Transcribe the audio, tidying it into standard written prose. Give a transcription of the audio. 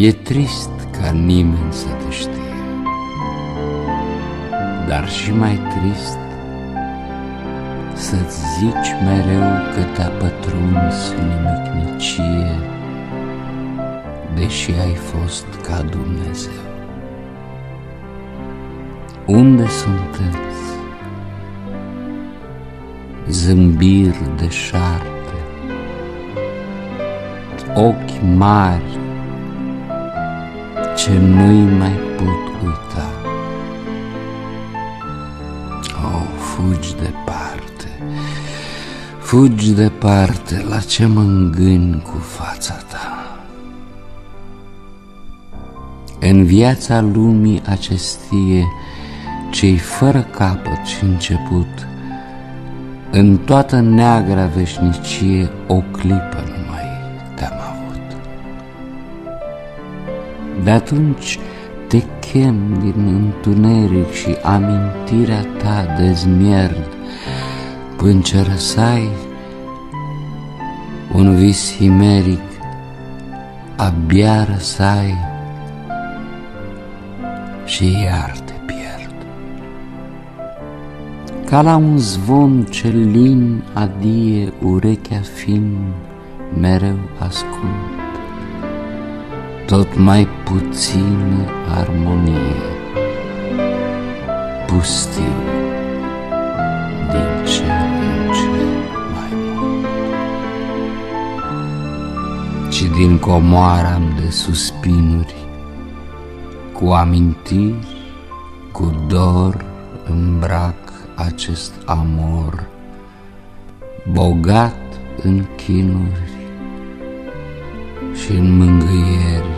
E trist ca nimeni să te știe, dar și mai trist să-ți zici mereu că te-a pătruns nimicnicie, deși ai fost ca Dumnezeu. Unde sunteți, zâmbiri de șarpe, ochi mari ce nu-i mai pot uita? Oh, fugi departe, la ce mă îngâni cu fața ta? În viața lumii acestie, ce-i fără capăt și început, în toată neagra veșnicie, o clipă numai te-am avut. De-atunci te chem din întuneric și amintirea ta dezmierd, până ce răsai un vis himeric, abia răsai și iar te pierd. Ca la un zvon ce lin adie, urechea fin mereu ascult tot mai puțină armonie, pustiu din ce în ce mai mult. Și din comoara-mi de suspinuri, cu amintiri, cu dor îmbrac acest amor, bogat în chinuri și în mângâieri